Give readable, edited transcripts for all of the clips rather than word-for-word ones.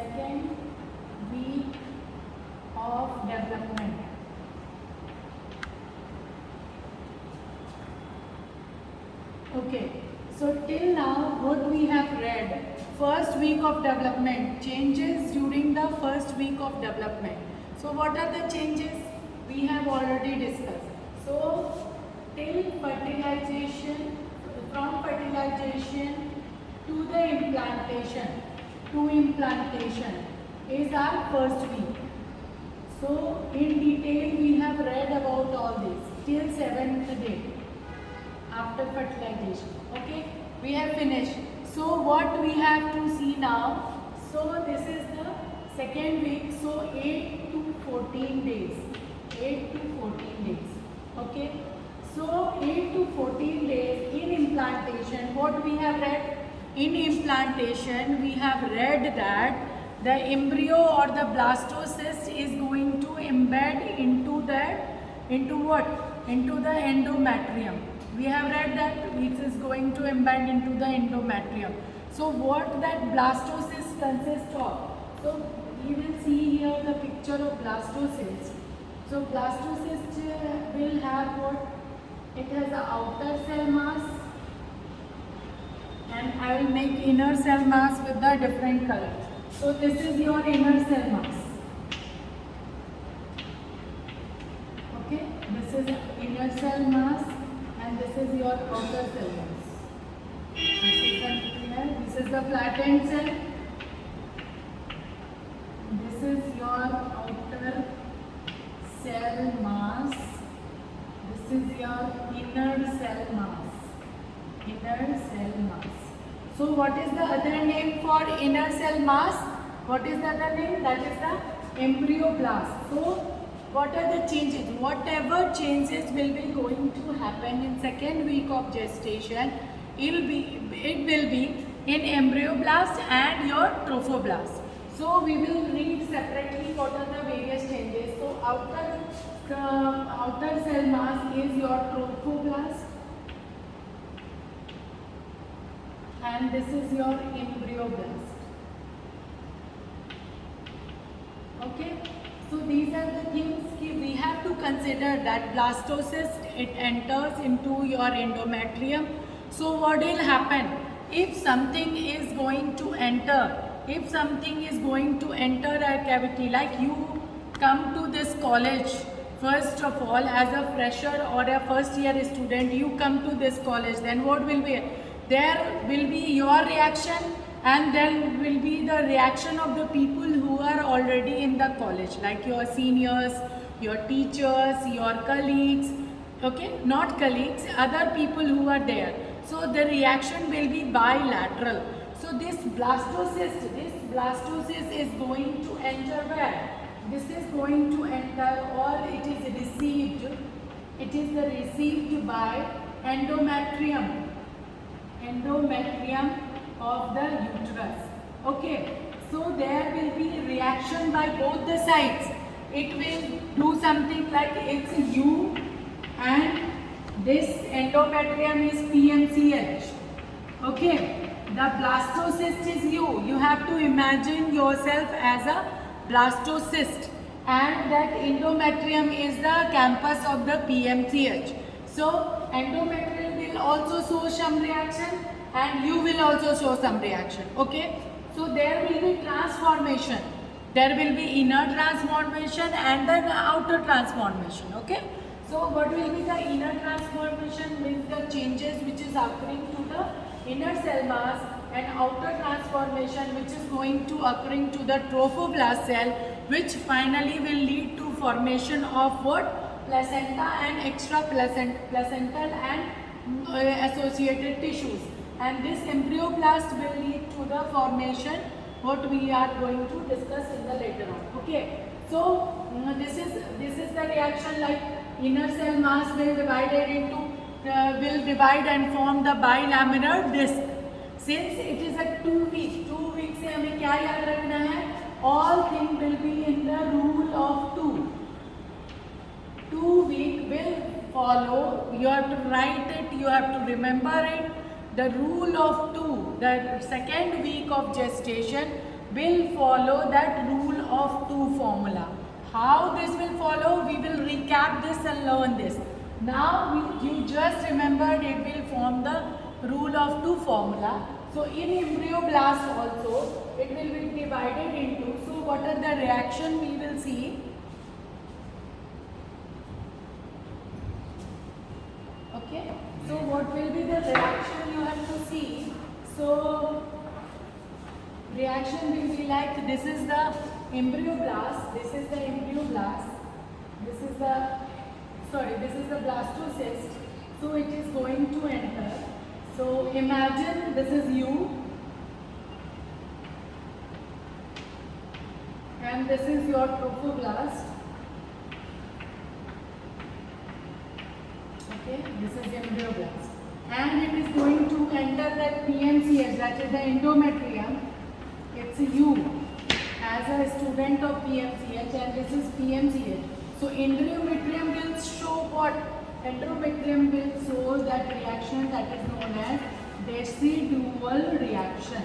second week of development. Okay, so till now what we have read, first week of development, changes during the first week of development. So what are the changes? We have already discussed. So till fertilization, from fertilization to the implantation is our first week. So in detail we have read about all this till 7th day after fertilization. Okay, we have finished. So what we have to see now, so this is the second week, so 8 to 14 days. 8 to 14 days. Okay, so 8 to 14 days in implantation. What we have read? In implantation we have read that the embryo or the blastocyst is going to embed into what? Into the endometrium. We have read that it is going to embed into the endometrium. So what that blastocyst consists of? So you will see here the picture of blastocyst. So blastocyst will have what? It has the outer cell mass, and I will make inner cell mass with the different color. So this is your inner cell mass. Okay, this is inner cell mass and this is your outer cell mass. This is the flattened cell. This is your outer cell mass. This is your inner cell mass. Inner cell mass. So what is the other name for inner cell mass? What is the other name? That is the embryoblast. So what are the changes? Whatever changes will be going to happen in second week of gestation, it will be in embryoblast and your trophoblast. So we will read separately what are the various changes. So outer cell mass is your trophoblast, and this is your embryoblast. Okay, so these are the things we have to consider, that blastocyst, it enters into your endometrium. So what will happen if something is going to enter? If something is going to enter a cavity, like you come to this college, first of all as a fresher or a first year student, you come to this college, then what will be? There will be your reaction and then will be the reaction of the people who are already in the college, like your seniors, your teachers, your colleagues, okay, not colleagues, other people who are there. So the reaction will be bilateral. So this blastocyst is going to enter where? This is going to enter, or it is received. It is received by endometrium of the uterus. Okay, so there will be reaction by both the sides. It will do something like it's U and this endometrium is PMCH. Okay, the blastocyst is U. You have to imagine yourself as a blastocyst, and that endometrium is the campus of the PMCH. So endometrium will also show some reaction and you will also show some reaction. Okay, so there will be transformation. There will be inner transformation and the outer transformation. Okay, so what will be the inner transformation? Means the changes which is occurring to the inner cell mass, and outer transformation which is going to occurring to the trophoblast cell, which finally will lead to formation of what? Placenta and extra placental and associated tissues, and this embryoblast will lead to the formation what we are going to discuss in the later on. Okay, so this is the reaction, like inner cell mass will divide and form the bilaminar disc. Since it is a 2 week, 2 weeks से हमें क्या याद रखना है? All things will be in the rule of 2. 2 week will follow. You have to write it. You have to remember it. The rule of 2. The second week of gestation, will follow that rule of 2 formula. How this will follow? We will recap this and learn this. Now you just remembered it will form the rule of 2 formula. So in embryoblast also it will be divided into. So what are the reaction we will see? Okay. So what will be the reaction you have to see? So reaction will be like, this is the embryoblast, this is the embryoblast, this is the blastocyst. So it is going to enter. So imagine this is you and this is your trophoblast. Okay, this is embryoblast. And it is going to enter that PMCH, that is the endometrium. It's you as a student of PMCH, and this is PMCH. So endometrium will show what? Endometrium will show that reaction that is known as decidual reaction.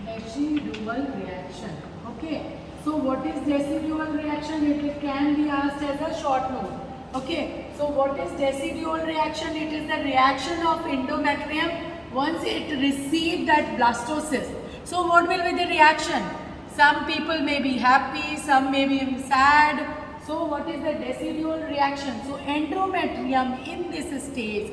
Decidual reaction. Okay. So what is decidual reaction? It can be asked as a short note. Okay. So what is decidual reaction? It is the reaction of endometrium once it received that blastocyst. So what will be the reaction? Some people may be happy, some may be sad. So what is the decidual reaction? So endometrium in this stage,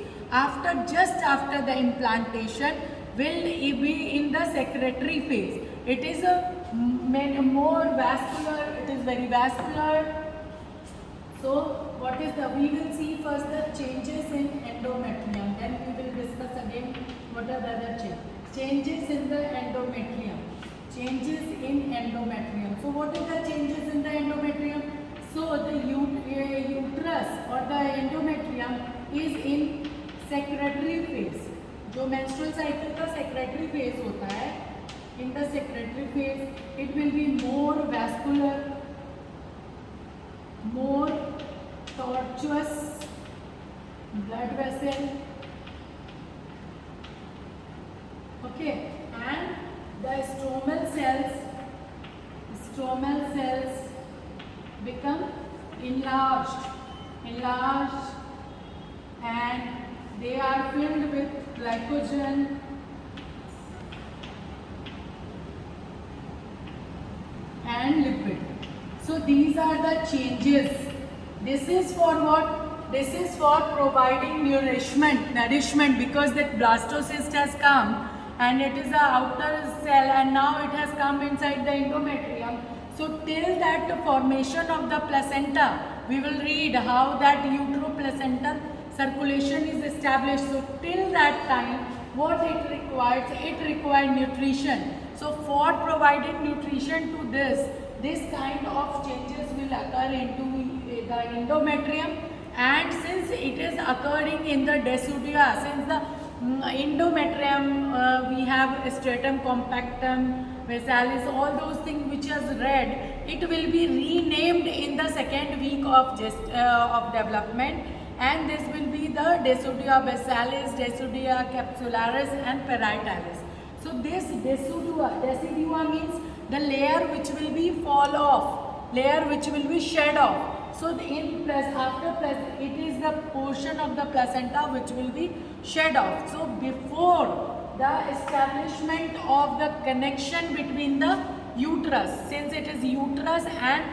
just after the implantation, will be in the secretory phase. It is a more vascular, it is very vascular. So what is we will see first the changes in endometrium, then we will discuss again what are the other changes. Changes in the endometrium. Changes in endometrium. So what is the changes in the endometrium? So the uterus or the endometrium is in secretory phase. जो menstrual cycle का secretory phase होता है, in the secretory phase it will be more vascular, more tortuous blood vessel. Okay, and the stromal cells become enlarged, and they are filled with glycogen and lipid. So these are the changes. This is for what? This is for providing nourishment, because that blastocyst has come and it is the outer cell, and now it has come inside the endometrium. So till that formation of the placenta, we will read how that uteroplacental circulation is established. So till that time, what it requires nutrition. So for providing nutrition to this kind of changes will occur into the endometrium, and since it is occurring in the deciduum, since the endometrium we have stratum compactum, vessalis, all those things which is read, it will be renamed in the second week of development, and this will be the deciduum vessalis, deciduum capsularis and parietalis. So this decidua means the layer which will be fall off, layer which will be shed off. So it is the portion of the placenta which will be shed off. So before the establishment of the connection between the uterus, since it is uterus and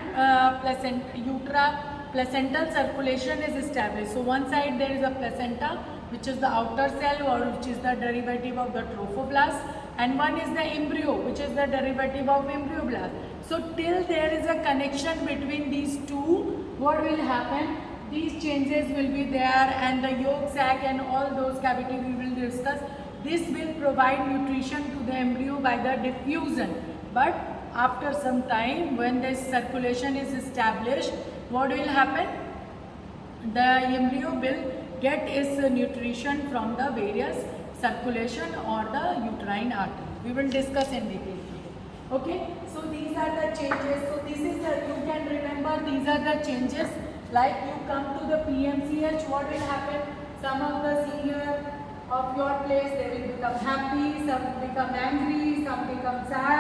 placental circulation is established. So one side there is a placenta, which is the outer cell, or which is the derivative of the trophoblast, and one is the embryo, which is the derivative of embryoblast. So till there is a connection between these two, what will happen? These changes will be there, and the yolk sac and all those cavity we will discuss. This will provide nutrition to the embryo by the diffusion. But after some time, when this circulation is established, what will happen? The embryo will get its nutrition from the various circulation or the uterine artery. We will discuss in detail. Okay, so these are the changes. So this is you can remember these are the changes. Like you come to the PMCH, what will happen? Some of the senior of your place, they will become happy, some become angry, some become sad.